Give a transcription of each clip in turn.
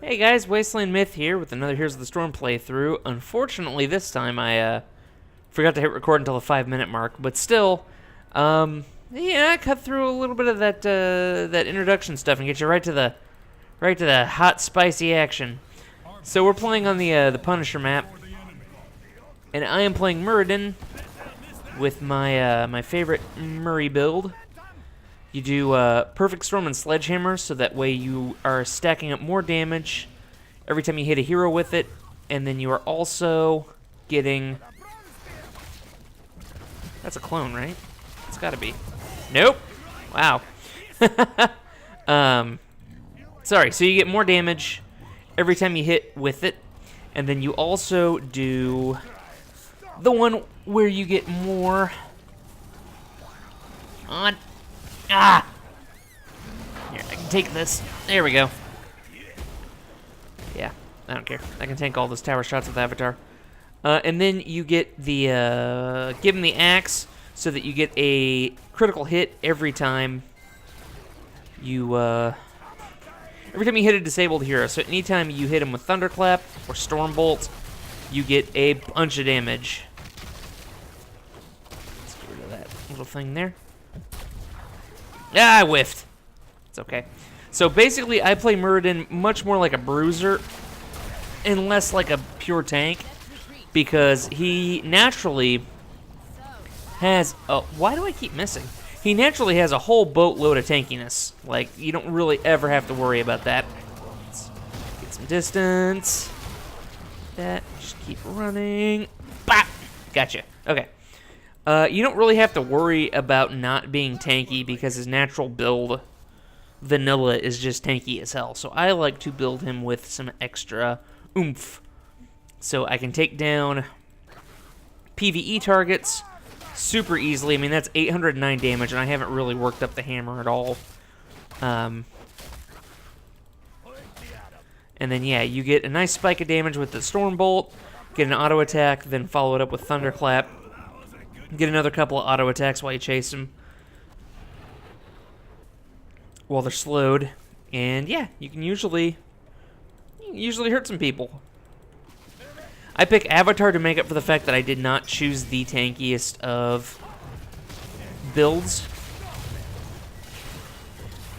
Hey guys, Wasteland Myth here with another Heroes of the Storm playthrough. Unfortunately, this time I forgot to hit record until the 5-minute mark, but still, yeah, I cut through a little bit of that introduction stuff and get you right to the hot, spicy action. So we're playing on the Punisher map, and I am playing Muradin with my favorite Murray build. You do Perfect Storm and Sledgehammer, so that way you are stacking up more damage every time you hit a hero with it, and then you are also getting... That's a clone, right? It's gotta be. Nope! Wow. Sorry, so you get more damage every time you hit with it, and then you also do the one where you get more... on... Ah! Here, I can take this. There we go. Yeah, I don't care. I can tank all those tower shots with Avatar. And then you get the, give him the axe, so that you get a critical hit every time you, every time you hit a disabled hero. So anytime you hit him with Thunderclap or Stormbolt, you get a bunch of damage. Let's get rid of that little thing there. Ah, I whiffed. It's okay. So basically, I play Muradin much more like a bruiser and less like a pure tank, because he naturally has... why do I keep missing? He naturally has a whole boatload of tankiness. Like, you don't really ever have to worry about that. Let's get some distance. That. Just keep running. Bop! Gotcha. Okay. You don't really have to worry about not being tanky, because his natural build, vanilla, is just tanky as hell. So I like to build him with some extra oomph. So I can take down PvE targets super easily. I mean, that's 809 damage, and I haven't really worked up the hammer at all. And then, yeah, you get a nice spike of damage with the Stormbolt, get an auto attack, then follow it up with Thunderclap. Get another couple of auto attacks while you chase them, while they're slowed, and yeah, you can usually hurt some people. I pick Avatar to make up for the fact that I did not choose the tankiest of builds.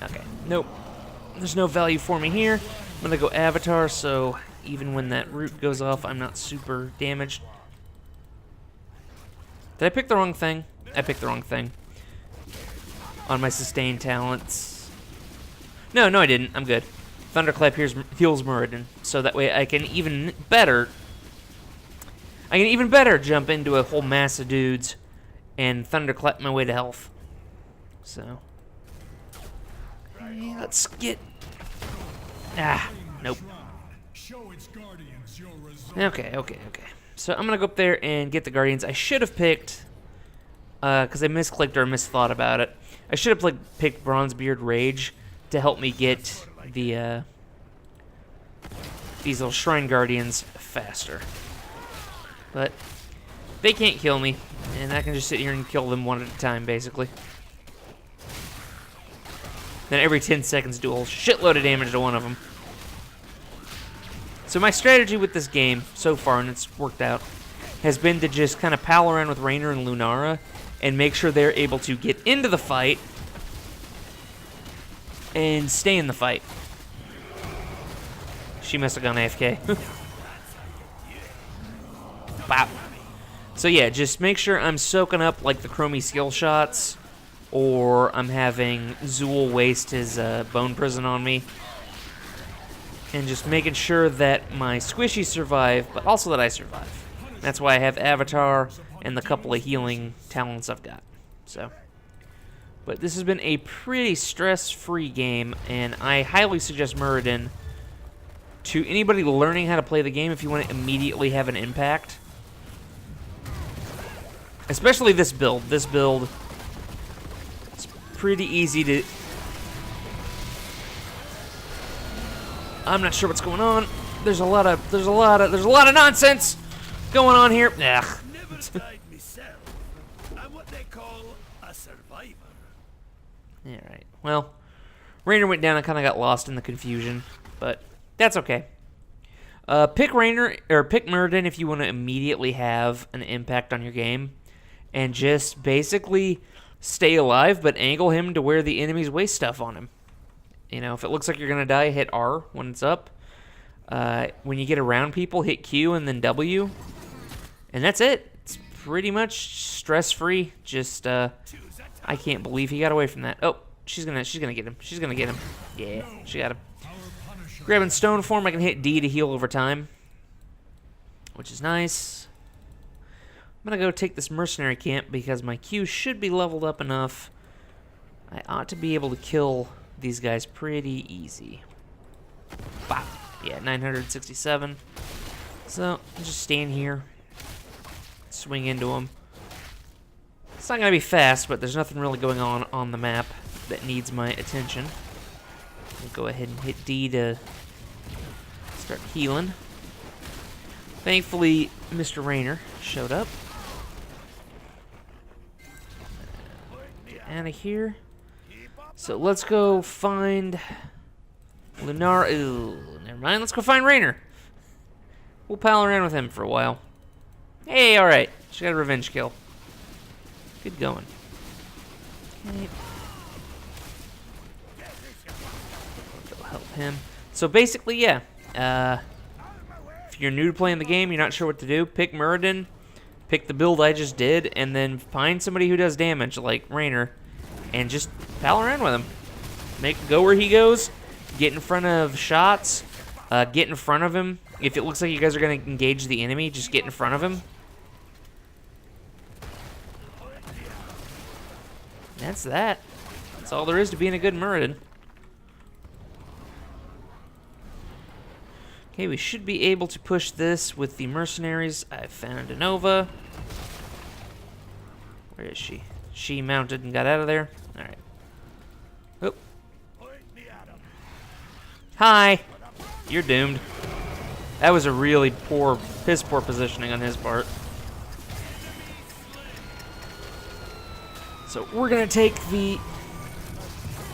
Okay, nope, there's no value for me here. I'm gonna go Avatar, so even when that root goes off, I'm not super damaged. Did I pick the wrong thing? I picked the wrong thing. On my sustain talents. No, I didn't. I'm good. Thunderclap heals Muradin, so that way I can even better jump into a whole mass of dudes and Thunderclap my way to health. So, okay, let's get... Ah, nope. Okay. So I'm going to go up there and get the Guardians. I should have picked, because I misclicked or misthought about it, I should have picked Bronzebeard Rage to help me get the these little Shrine Guardians faster. But they can't kill me, and I can just sit here and kill them one at a time, basically. Then every 10 seconds do a whole shitload of damage to one of them. So my strategy with this game, so far, and it's worked out, has been to just kind of pal around with Raynor and Lunara and make sure they're able to get into the fight and stay in the fight. She must have gone AFK. Wow. So yeah, just make sure I'm soaking up like the Chromie skill shots, or I'm having Zool waste his bone prison on me. And just making sure that my squishies survive, but also that I survive. That's why I have Avatar and the couple of healing talents I've got. So, but this has been a pretty stress-free game, and I highly suggest Muradin to anybody learning how to play the game if you want to immediately have an impact. Especially this build. This build is pretty easy to... I'm not sure what's going on. There's a lot of nonsense going on here. Ugh. All right. Well, Raynor went down and kind of got lost in the confusion, but That's okay. Pick Rainer or pick Muradin if you want to immediately have an impact on your game, and just basically stay alive, but angle him to where the enemies waste stuff on him. You know, if it looks like you're gonna die, hit R when it's up. When you get around people, hit Q and then W, and that's it. It's pretty much stress-free. Just I can't believe he got away from that. Oh, she's gonna get him. She's gonna get him. Yeah, she got him. Grabbing stone form, I can hit D to heal over time, which is nice. I'm gonna go take this mercenary camp because my Q should be leveled up enough. I ought to be able to kill these guys pretty easy. Bop. Yeah, 967. So, I'll just stand here, swing into them. It's not gonna be fast, but there's nothing really going on the map that needs my attention. We'll go ahead and hit D to start healing. Thankfully, Mr. Rainer showed up. Get out of here. So let's go find Lunar. Ooh, never mind. Let's go find Rainer. We'll pal around with him for a while. Hey, all right. She got a revenge kill. Good going. Okay. Help him. So basically, yeah. If you're new to playing the game, you're not sure what to do, pick Muradin, pick the build I just did, and then find somebody who does damage like Rainer, and just pal around with him. Go where he goes. Get in front of shots. Get in front of him. If it looks like you guys are going to engage the enemy, just get in front of him. That's that. That's all there is to being a good Muradin. Okay, we should be able to push this with the mercenaries. I found a Nova. Where is she? She mounted and got out of there. Alright. Oop. Hi! You're doomed. That was a really piss poor positioning on his part. So we're gonna take the...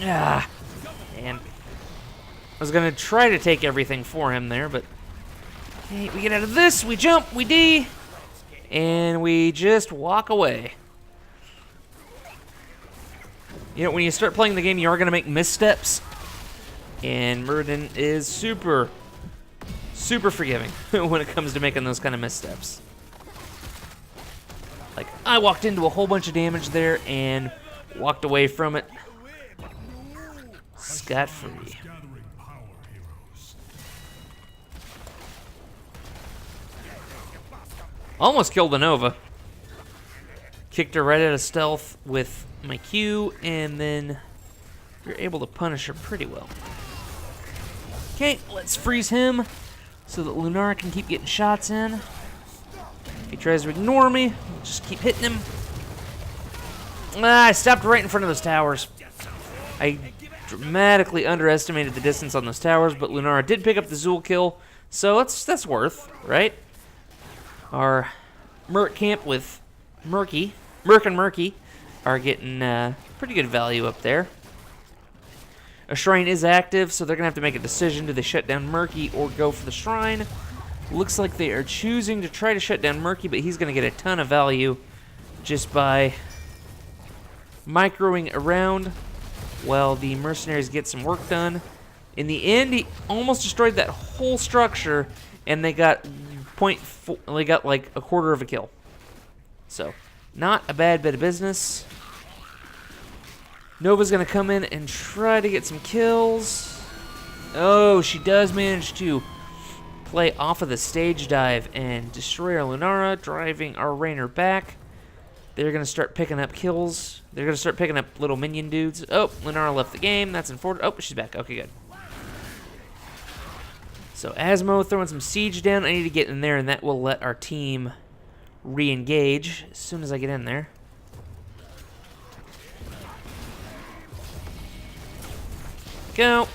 man. I was gonna try to take everything for him there, but... Okay, we get out of this, we jump, we D, and we just walk away. You know, when you start playing the game, you are gonna make missteps. And Muradin is super forgiving when it comes to making those kind of missteps. Like, I walked into a whole bunch of damage there and walked away from it scot-free. Almost killed the Nova. Kicked her right out of stealth with my Q, and then we were able to punish her pretty well. Okay, let's freeze him so that Lunar can keep getting shots in. If he tries to ignore me, we'll just keep hitting him. I stopped right in front of those towers. I dramatically underestimated the distance on those towers, but Lunara did pick up the Zool kill, so that's worth, right? Our Merc camp with Merc and Murky are getting pretty good value up there. A shrine is active, so they're going to have to make a decision. Do they shut down Murky or go for the shrine? Looks like they are choosing to try to shut down Murky, but he's going to get a ton of value just by microing around while the mercenaries get some work done. In the end, he almost destroyed that whole structure, and they got like a quarter of a kill. So, not a bad bit of business. Nova's going to come in and try to get some kills. Oh, she does manage to play off of the stage dive and destroy our Lunara, driving our Rainer back. They're going to start picking up kills. They're going to start picking up little minion dudes. Oh, Lunara left the game. That's unfortunate. Oh, she's back. Okay, good. So, Asmo throwing some siege down. I need to get in there, and that will let our team re-engage as soon as I get in there. Go.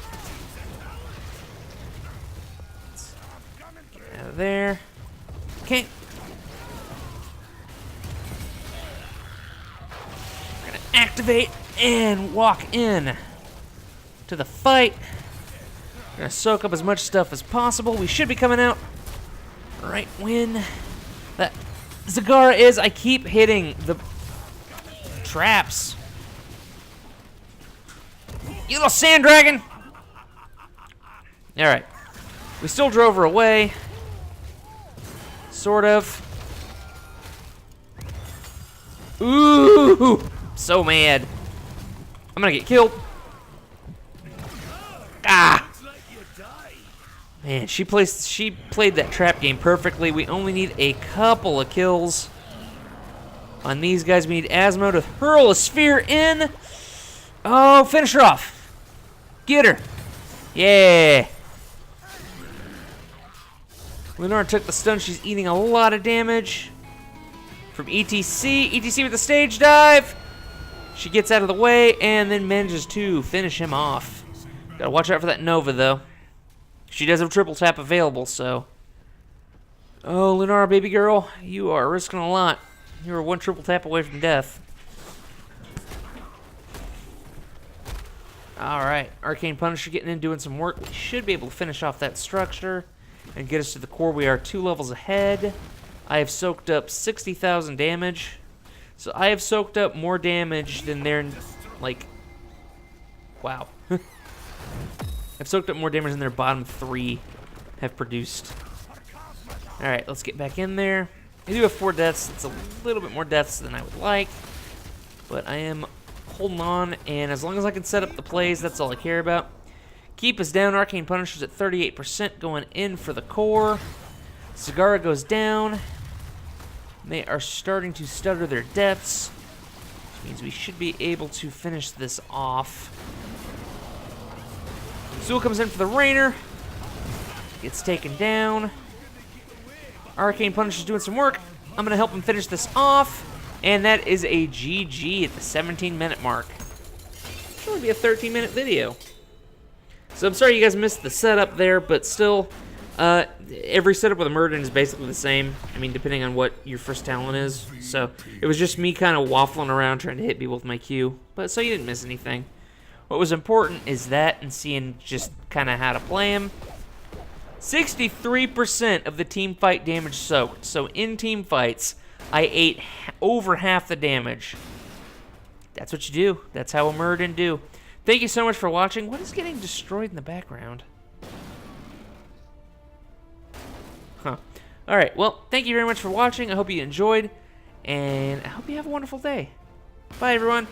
Get out of there. Okay. We're gonna activate and walk in to the fight. Gonna soak up as much stuff as possible. We should be coming out right when that Zagara is. I keep hitting the traps. You little sand dragon! Alright. We still drove her away. Sort of. Ooh! So mad. I'm gonna get killed. Ah! Man, she played that trap game perfectly. We only need a couple of kills. On these guys, we need Asmo to hurl a sphere in. Oh, finish her off. Get her. Yeah. Lenore took the stun. She's eating a lot of damage from ETC. ETC with the stage dive. She gets out of the way and then manages to finish him off. Gotta watch out for that Nova, though. She does have triple tap available, so. Oh, Lenora, baby girl, you are risking a lot. You are one triple tap away from death. Alright, Arcane Punisher getting in, doing some work. We should be able to finish off that structure and get us to the core. We are 2 levels ahead. I have soaked up 60,000 damage. So I have soaked up more damage than their, like, wow. I've soaked up more damage than their bottom 3 have produced. Alright, let's get back in there. I do have 4 deaths. It's a little bit more deaths than I would like. But I am holding on, and as long as I can set up the plays, that's all I care about. Keep us down. Arcane Punisher's at 38% going in for the core. Zagara goes down. They are starting to stutter their deaths, which means we should be able to finish this off. Zool comes in for the Rainer. Gets taken down. Arcane Punisher's doing some work. I'm going to help him finish this off. And that is a GG at the 17-minute mark. It'll only be a 13-minute video. So I'm sorry you guys missed the setup there, but still, every setup with a Muradin is basically the same. I mean, depending on what your first talent is. So it was just me kind of waffling around trying to hit people with my Q. But so you didn't miss anything. What was important is that and seeing just kind of how to play him. 63% of the team fight damage soaked. So in team fights, I ate over half the damage. That's what you do. That's how a Muradin do. Thank you so much for watching. What is getting destroyed in the background? Huh. Alright, well, thank you very much for watching. I hope you enjoyed, and I hope you have a wonderful day. Bye, everyone.